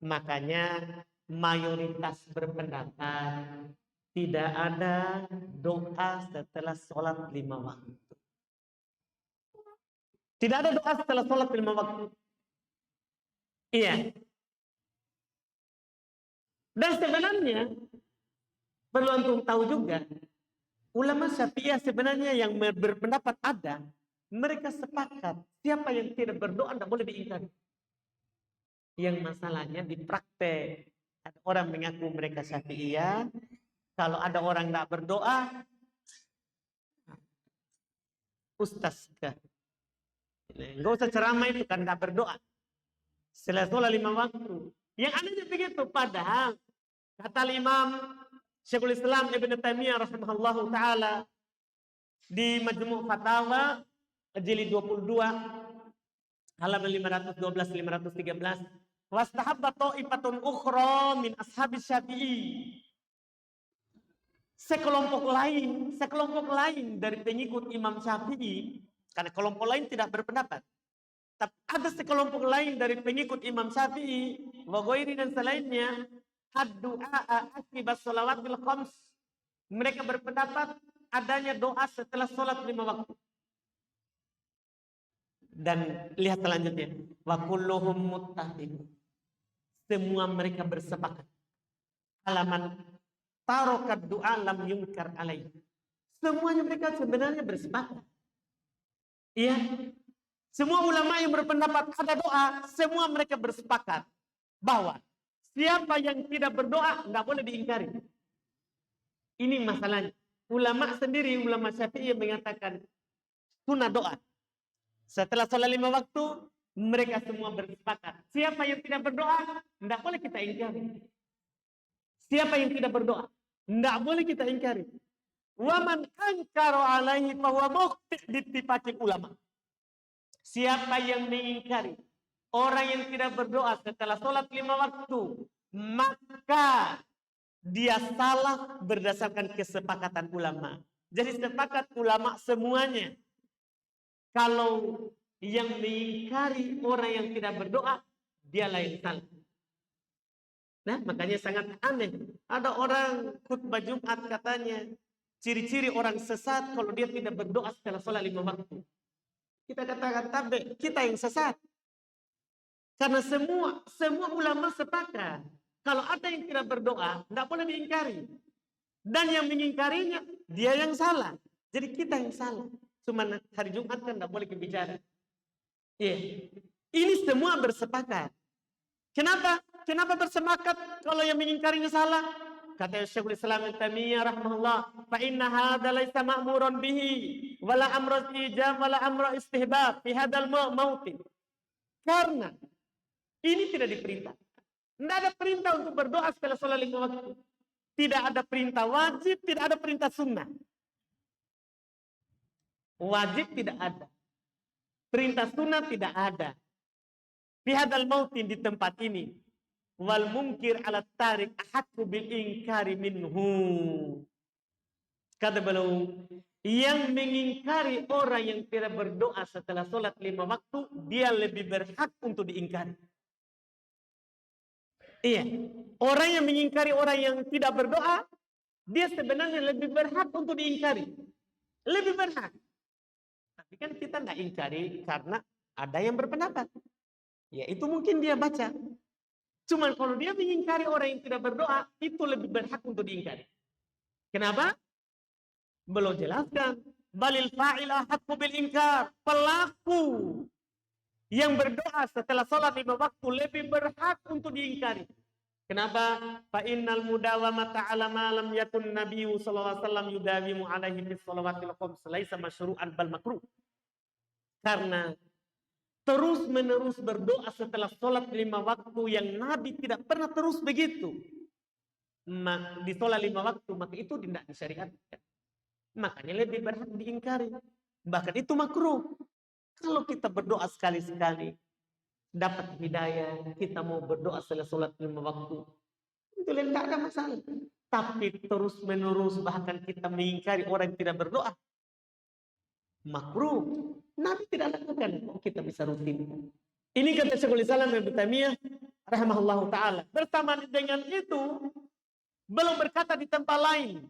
Makanya mayoritas berpendapat tidak ada doa setelah sholat 5 waktu. Tidak ada doa setelah sholat 5 waktu. Iya. Dan sebenarnya perlu antum tahu juga, ulama Syafi'iyah sebenarnya yang berpendapat ada, mereka sepakat siapa yang tidak berdoa tidak boleh diingkari. Yang masalahnya di praktek, ada orang mengaku mereka Syafi'iyah, kalau ada orang tidak berdoa, ustaz kah? Enggak usah ceramah itu kan tidak berdoa. Setelah sholat 5 waktu. Yang anehnya begitu, padahal kata Imam Syekhul Islam Ibn Taimiyah rahimahullahu taala di Majmu' Fatawa jilid 22 halaman 512-513, wastahabba ta'ifatun ukhra min ashabis Syafi'i. Sekelompok lain dari pengikut Imam Syafi'i, karena kelompok lain tidak berpendapat. Tapi ada sekelompok lain dari pengikut Imam Syafi'i, wa ghairi dan selainnya, ad-du'a akibas shalawatil khams. Mereka berpendapat adanya doa setelah sholat 5 waktu. Dan lihat selanjutnya, wa kulluhum muttafiq. Semua mereka bersepakat. Halaman tarokat doa lam yungkar alaih. Semuanya mereka sebenarnya bersepakat. Iya. Semua ulama yang berpendapat ada doa, semua mereka bersepakat bahwa siapa yang tidak berdoa nggak boleh diingkari. Ini masalahnya. Ulama sendiri, ulama Syafi'i yang mengatakan sunnah doa. Setelah sholat 5 waktu, mereka semua bersepakat. Siapa yang tidak berdoa, nggak boleh kita ingkari. Siapa yang tidak berdoa, nggak boleh kita ingkari. Wa man ankara alaihi fa huwa mukhti' bittifaqil ulama. Siapa yang mengingkari orang yang tidak berdoa setelah sholat 5 waktu, maka dia salah berdasarkan kesepakatan ulama. Jadi sepakat ulama semuanya. Kalau yang mengingkari orang yang tidak berdoa, dia lain salah. Nah, makanya sangat aneh. Ada orang khutbah Jumat katanya, ciri-ciri orang sesat kalau dia tidak berdoa setelah sholat 5 waktu. Kita katakan tabe, kita yang sesat. Karena semua ulama sepakat. Kalau ada yang tidak berdoa, tidak boleh diingkari. Dan yang mengingkarinya, dia yang salah. Jadi kita yang salah. Cuma hari Jumat kan tidak boleh bicara. Iya. Ini semua bersepakat. Kenapa? Kenapa bersepakat kalau yang mengingkarinya salah? Kata Syekhul Islam Ibnu Taimiyah rahimahullah, fa inna hadza laisa ma'muran bihi wala amra ijab wala amra istihbab fi hadzal maut. Karena ini tidak diperintah. Tidak ada perintah untuk berdoa setelah sholat 5 waktu. Tidak ada perintah wajib, tidak ada perintah sunnah. Wajib tidak ada. Perintah sunnah tidak ada. Fi hadzal mautin, di tempat ini. Wal mungkir ala tarik ahaqqu bil inkari minhu. Kata beliau, yang mengingkari orang yang tidak berdoa setelah sholat 5 waktu, dia lebih berhak untuk diingkari. Iya, orang yang mengingkari orang yang tidak berdoa, dia sebenarnya lebih berhak untuk diingkari. Lebih berhak. Tapi kan kita nggak ingkari karena ada yang berpendapat. Ya itu mungkin dia baca. Cuman kalau dia mengingkari orang yang tidak berdoa, itu lebih berhak untuk diingkari. Kenapa? Belum jelaskan. Balil fa'ilah haqqu bil inkar. Pelaku yang berdoa setelah sholat 5 waktu lebih berhak untuk diingkari. Kenapa? Fa innal mudawamata ala ma lam yakun nabiyyu sallallahu alaihi wasallam yudawimu alaihi bis shalawatil khams laisa masyru'an bal makruh. Karena terus menerus berdoa setelah sholat 5 waktu yang Nabi tidak pernah terus begitu. Di sholat 5 waktu, maka itu tidak disyariatkan. Makanya lebih berhak diingkari. Bahkan itu makruh. Kalau kita berdoa sekali-sekali, dapat hidayah, kita mau berdoa setelah sholat 5 waktu, itu tidak ada masalah. Tapi terus menerus bahkan kita mengingkari orang yang tidak berdoa, makruh. Nabi tidak lakukan, kita bisa rutin. Ini kata Syekhul Islam Ibnu Taimiyah rahimahullahu taala. Bersamaan dengan itu, belum berkata di tempat lain.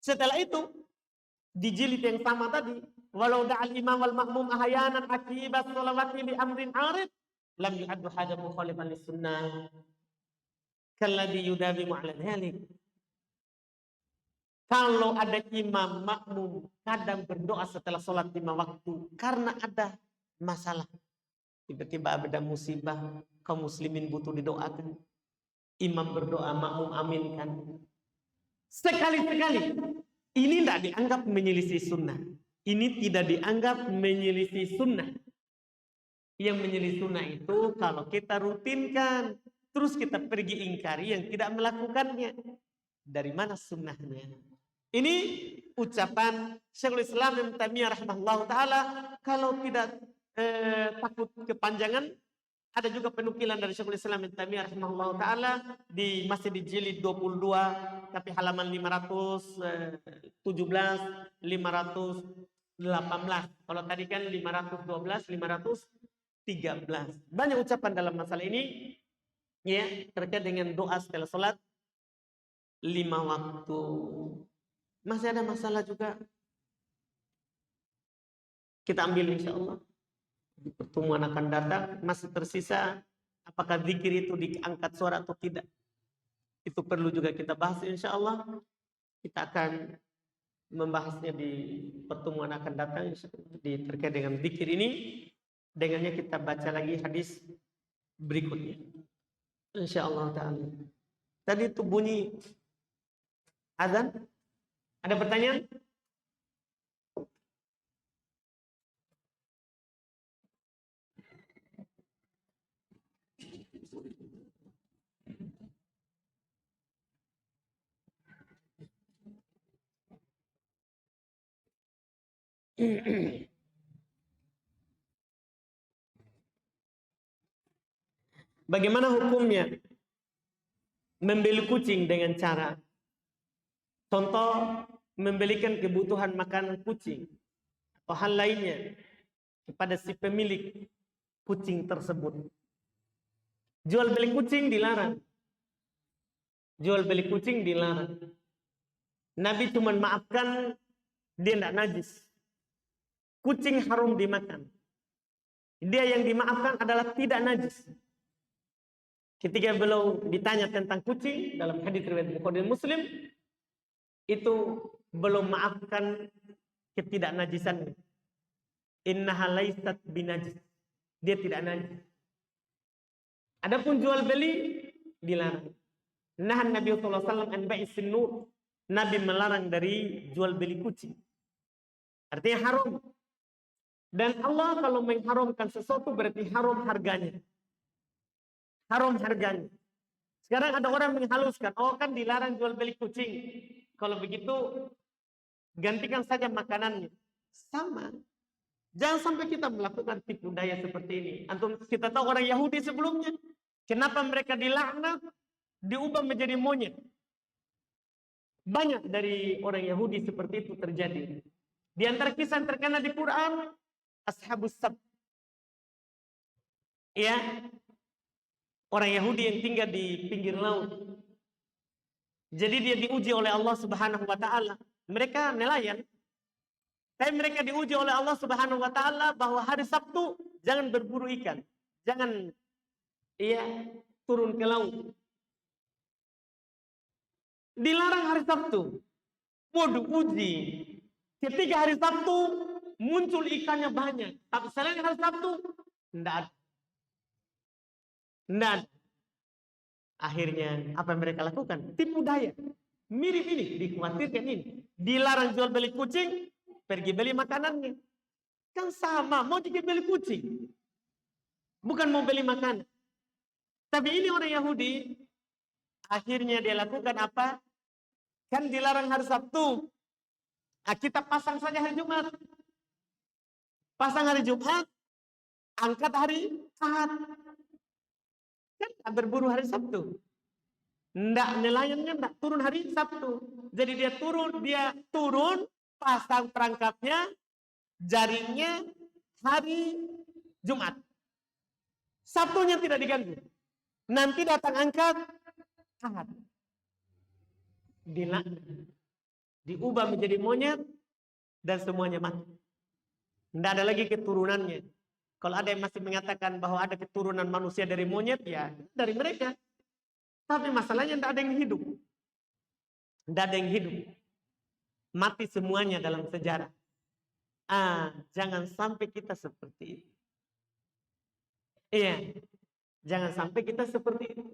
Setelah itu, di jilid yang sama tadi, walau da'al imam wal makmum ahyanan akibat sholawati li amrin arid, lam yu'addu hadza mukhalifan lis sunnah kalladhi yudawimu 'ala dzalik. Kalau ada imam makmum kadang berdoa setelah sholat 5 waktu karena ada masalah, tiba-tiba ada musibah, kaum muslimin butuh didoakan, imam berdoa, makmum aminkan. Sekali-sekali ini tidak dianggap menyelisih sunnah. Ini tidak dianggap menyelisih sunnah. Yang menyelisih sunnah itu kalau kita rutinkan, terus kita pergi ingkari yang tidak melakukannya. Dari mana sunnahnya? Ini ucapan Syekhul Islam Ibnu Taimiyah rahimahullahu taala. Kalau tidak takut kepanjangan, ada juga penukilan dari Syekhul Islam Ibnu Taimiyah rahimahullahu taala masih di jilid 22 tapi halaman 517, 518. Kalau tadi kan 512, 513. Banyak ucapan dalam masalah ini ya terkait dengan doa setelah sholat 5 waktu. Masih ada masalah juga. Kita ambil insya Allah. Di pertemuan akan datang masih tersisa apakah zikir itu diangkat suara atau tidak. Itu perlu juga kita bahas insya Allah. Kita akan membahasnya di pertemuan akan datang terkait dengan zikir ini. Dengannya kita baca lagi hadis berikutnya. Insya Allah ta'ala. Tadi itu bunyi azan. Ada pertanyaan? Bagaimana hukumnya membeli kucing dengan cara contoh membelikan kebutuhan makanan kucing atau hal lainnya kepada si pemilik kucing tersebut. Jual beli kucing dilarang. Jual beli kucing dilarang. Nabi cuma maafkan dia tidak najis. Kucing haram dimakan. Dia yang dimaafkan adalah tidak najis. Ketika beliau ditanya tentang kucing dalam hadis riwayat Bukhari dan Muslim, itu belum maafkan ketidaknajisannya. Innaha laysat binajis. Dia tidak najis. Adapun jual beli dilarang. Nahan Nabi sallallahu alaihi wasallam an bai'is nur. Nabi melarang dari jual beli kucing. Artinya haram. Dan Allah kalau mengharamkan sesuatu berarti haram harganya. Haram harganya. Sekarang ada orang menghaluskan, oh kan dilarang jual beli kucing. Kalau begitu gantikan saja makanannya. Sama. Jangan sampai kita melakukan tipu daya seperti ini. Antum kita tahu orang Yahudi sebelumnya, kenapa mereka dilaknat, diubah menjadi monyet. Banyak dari orang Yahudi seperti itu terjadi. Di antara kisah yang terkenal di Quran, Ashabus Sabt. Ya, orang Yahudi yang tinggal di pinggir laut. Jadi dia diuji oleh Allah Subhanahu wa taala. Mereka nelayan. Tapi mereka diuji oleh Allah Subhanahu wa taala bahwa hari Sabtu jangan berburu ikan. Jangan turun ke laut. Dilarang hari Sabtu. Waduh, uji. Ketika hari Sabtu muncul ikannya banyak. Tapi selain hari Sabtu tidak ada. Tidak ada. Akhirnya apa yang mereka lakukan? Tipu daya. Mirip ini, dikhawatirkan ini. Dilarang jual beli kucing, pergi beli makanannya. Kan sama, mau juga beli kucing. Bukan mau beli makanan. Tapi ini orang Yahudi, akhirnya dia lakukan apa? Kan dilarang hari Sabtu. Nah, kita pasang saja hari Jumat. Pasang hari Jumat, angkat hari Ahad. Kan berburu hari Sabtu. Nggak, nelayannya nggak turun hari Sabtu. Jadi dia turun, pasang perangkapnya, jaringnya hari Jumat. Sabtunya tidak diganggu. Nanti datang angkat Ahad. Diubah menjadi monyet dan semuanya mati. Tidak ada lagi keturunannya. Kalau ada yang masih mengatakan bahwa ada keturunan manusia dari monyet, ya dari mereka. Tapi masalahnya tidak ada yang hidup. Tidak ada yang hidup. Mati semuanya dalam sejarah. Jangan sampai kita seperti itu. Iya, jangan sampai kita seperti itu.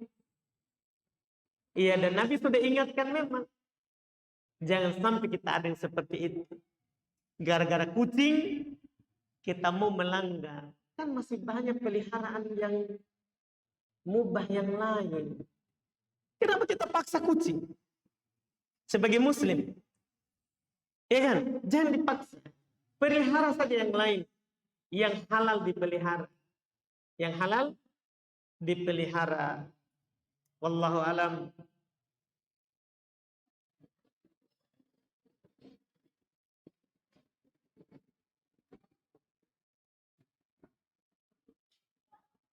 Iya, dan Nabi sudah ingatkan memang. Jangan sampai kita ada yang seperti itu. Gara-gara kucing, kita mau melanggar. Kan masih banyak peliharaan yang mubah yang lain. Kenapa kita paksa kucing? Sebagai muslim. Ya kan? Jangan dipaksa. Pelihara saja yang lain. Yang halal dipelihara. Yang halal dipelihara. Wallahu alam.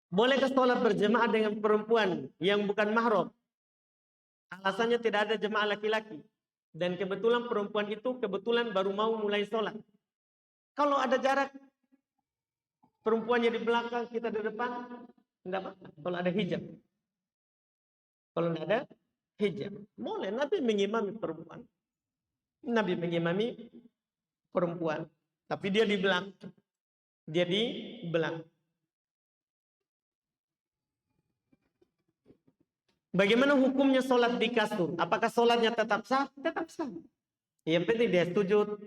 Bolehkah sholat berjemaah dengan perempuan yang bukan mahram? Alasannya tidak ada jemaah laki-laki. Dan kebetulan perempuan itu baru mau mulai sholat. Kalau ada jarak, perempuannya di belakang, kita di depan, tidak apa-apa. Kalau ada hijab. Kalau tidak ada hijab, boleh. Nabi mengimami perempuan. Nabi mengimami perempuan. Tapi dia di belakang. Dia di belakang. Bagaimana hukumnya sholat di kasur? Apakah sholatnya tetap sah? Tetap sah. Yang penting dia sujud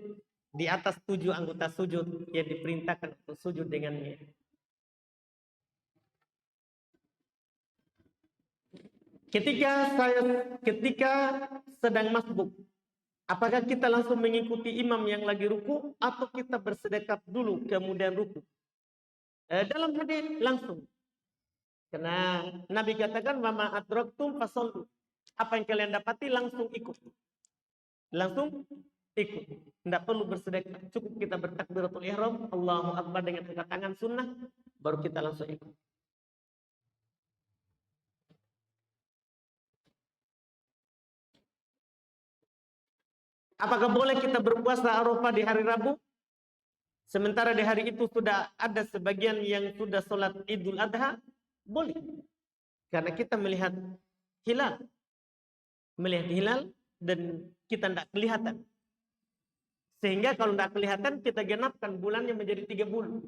di atas 7 anggota sujud yang diperintahkan untuk sujud dengannya. Ketika sedang masbuk, apakah kita langsung mengikuti imam yang lagi ruku atau kita bersedekap dulu kemudian ruku? Dalam hadis langsung. Karena Nabi katakan mama adraktum fasallu. Apa yang kalian dapati langsung ikut. Langsung ikut. Tidak perlu bersedekah. Cukup kita bertakbiratul ihram, Allahu akbar dengan angkat tangan sunnah, baru kita langsung ikut. Apakah boleh kita berpuasa Arafah di hari Rabu? Sementara di hari itu sudah ada sebagian yang sudah sholat Idul Adha? Boleh. Karena kita melihat hilal. Melihat hilal dan kita tidak kelihatan. Sehingga kalau tidak kelihatan kita genapkan bulannya menjadi 30.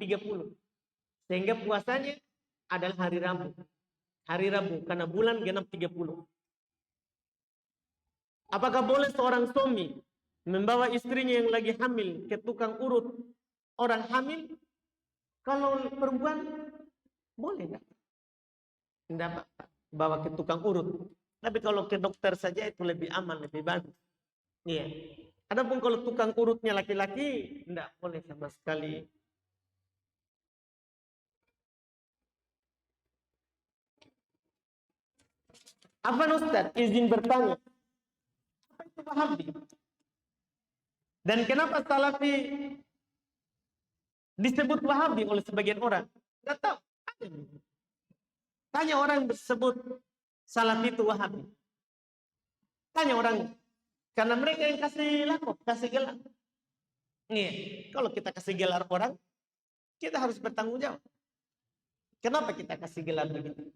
Sehingga puasanya adalah hari Rabu. Hari Rabu karena bulan genap 30. Apakah boleh seorang suami membawa istrinya yang lagi hamil ke tukang urut orang hamil? Kalau perempuan boleh enggak? Tidak apa-apa, bawa ke tukang urut. Tapi kalau ke dokter saja itu lebih aman, lebih bagus. Iya. Adapun kalau tukang urutnya laki-laki, tidak boleh sama sekali Apa Ustaz? Izin bertanya. Apa itu Wahabi? Dan kenapa Salafi disebut Wahabi oleh sebagian orang? Tidak tahu. Tanya orang tersebut Salafi itu Wahabi. Tanya orang. Karena mereka yang kasih lakop, kasih gelar. Iya. Kalau kita kasih gelar orang, kita harus bertanggung jawab. Kenapa kita kasih gelar begitu?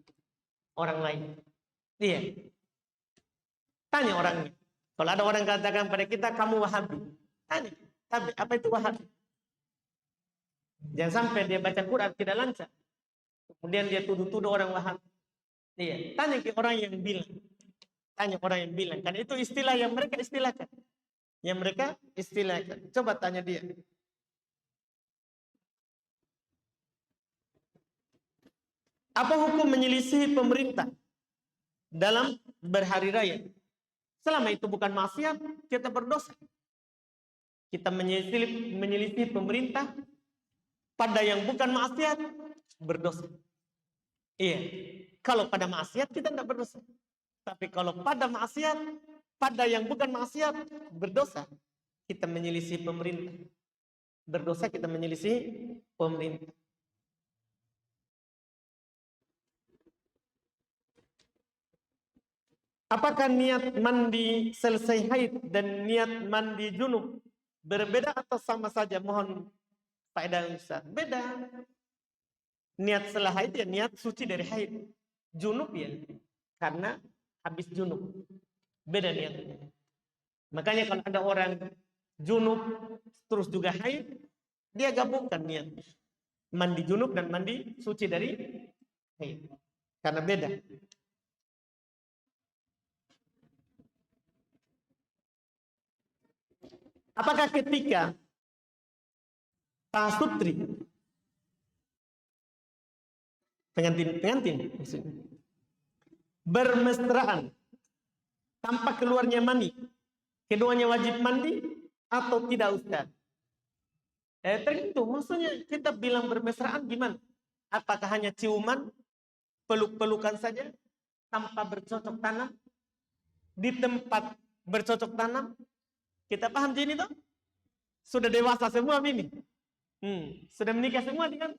Orang lain. Iya. Tanya orangnya. Kalau ada orang katakan pada kita, kamu Wahabi. Tanya. Tapi apa itu Wahabi? Jangan sampai dia baca Quran tidak lancar. Kemudian dia tuduh-tuduh orang Wahabi. Iya. Tanya ke orang yang bilang. Tanya orang yang bilang. Karena itu istilah yang mereka istilahkan. Yang mereka istilahkan. Coba tanya dia. Apa hukum menyelisih pemerintah dalam berhari raya? Selama itu bukan maksiat, kita berdosa. Kita menyelisih pemerintah pada yang bukan maksiat, berdosa. Iya. Kalau pada maksiat kita tidak berdosa. Tapi kalau pada maksiat, pada yang bukan maksiat, berdosa. Kita menyelisih pemerintah. Berdosa kita menyelisih pemerintah. Apakah niat mandi selesai haid dan niat mandi junub berbeda atau sama saja? Mohon faedah Ustaz. Beda. Niat setelah haid ya niat suci dari haid. Junub ya karena habis junub. Beda niatnya. Makanya kalau ada orang junub terus juga haid, dia gabungkan niat mandi junub dan mandi suci dari haid. Karena beda. Apakah ketika pasutri pengantin bermesraan tanpa keluarnya mani, keduanya wajib mandi atau tidak Ustaz? Tergantung, maksudnya kita bilang bermesraan gimana? Apakah hanya ciuman, peluk-pelukan saja tanpa bercocok tanam di tempat bercocok tanam? Kita paham ini toh? Sudah dewasa semua ini. Sudah menikah semua dengan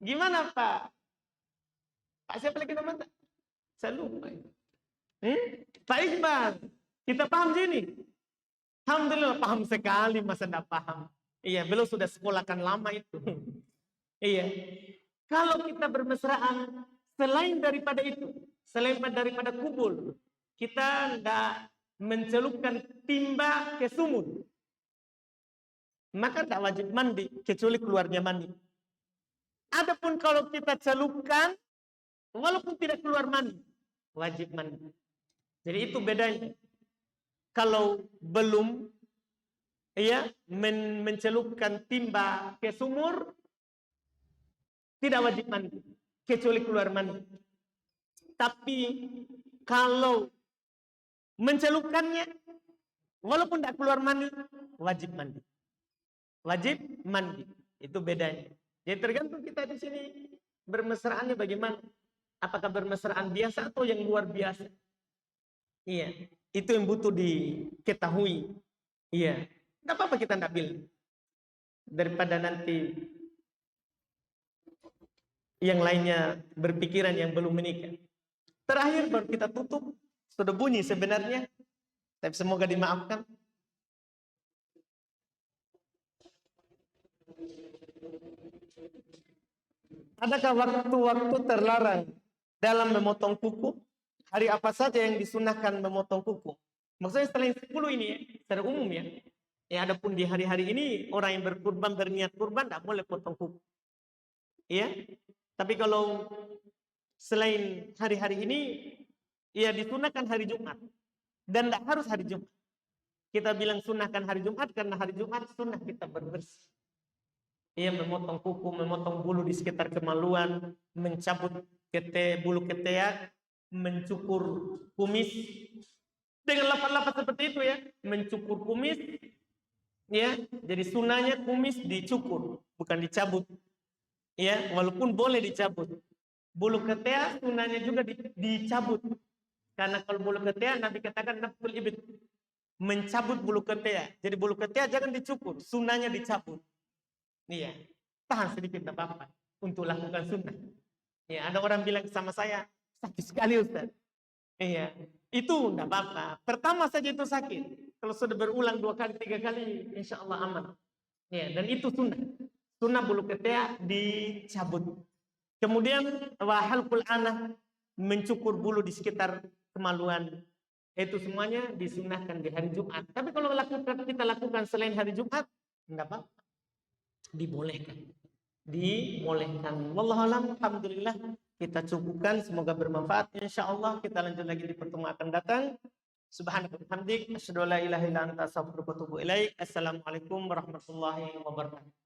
gimana Pak? Pak siapa lagi namanya? Saya lupa. Pak Iqbal. Kita paham ini. Alhamdulillah paham sekali, masa tidak paham. Iya, beliau sudah sekolahkan lama itu. Iya. Kalau kita bermesraan selain daripada itu, selain daripada kubul, kita tidak mencelupkan timba ke sumur, maka tak wajib mandi kecuali keluarnya mandi. Adapun kalau kita celupkan walaupun tidak keluar mandi, wajib mandi. Jadi itu bedanya. Kalau belum ya mencelupkan timba ke sumur, tidak wajib mandi kecuali keluar mandi. Tapi kalau mencelupkannya walaupun tidak keluar mandi, wajib mandi. Wajib mandi. Itu bedanya. Jadi tergantung kita di sini bermesraannya bagaimana. Apakah bermesraan biasa atau yang luar biasa? Iya, itu yang butuh diketahui. Iya, tidak apa-apa kita tidak bilang. Daripada nanti yang lainnya berpikiran yang belum menikah. Terakhir baru kita tutup. Sudah bunyi sebenarnya, tapi semoga dimaafkan. Adakah waktu-waktu terlarang dalam memotong kuku? Hari apa saja yang disunahkan memotong kuku? Maksudnya selain 10 ini ya, secara umum ya. Ya adapun di hari-hari ini orang yang berkurban berniat kurban tidak boleh potong kuku. Ya. Tapi kalau selain hari-hari ini ya disunahkan hari Jumat. Dan tidak harus hari Jumat. Kita bilang sunahkan hari Jumat karena hari Jumat sunnah kita berbersih. Ia memotong kuku, memotong bulu di sekitar kemaluan, mencabut bulu ketiak, mencukur kumis. Dengan lapat-lapat seperti itu ya, mencukur kumis. Ya, jadi sunahnya kumis dicukur, bukan dicabut. Ya, walaupun boleh dicabut. Bulu ketiak sunahnya juga dicabut. Karena kalau bulu ketiak Nabi katakan nafkul ibit, mencabut bulu ketiak. Jadi bulu ketiak jangan dicukur, sunnahnya dicabut. Iya, tahan sedikit tidak apa-apa untuk lakukan sunnah. Ya, ada orang bilang sama saya, sakit sekali Ustaz. Iya, itu tidak apa-apa. Pertama saja itu sakit. Kalau sudah berulang 2 kali, 3 kali, insya Allah aman. Ya, dan itu sunnah. Sunnah bulu ketiak dicabut. Kemudian wahalqul anah, mencukur bulu di sekitar kemaluan. Itu semuanya disunahkan di hari Jumat. Tapi kalau kita lakukan selain hari Jumat, tidak apa-apa. Dibolehkan. Wallahu alam, alhamdulillah kita cukupkan, semoga bermanfaat. Insyaallah kita lanjut lagi di pertemuan akan datang. Subhanaka wa bihamdik, asyhadu an la ilaha illa anta, astaghfiruka wa atubu ilaik. Assalamualaikum warahmatullahi wabarakatuh.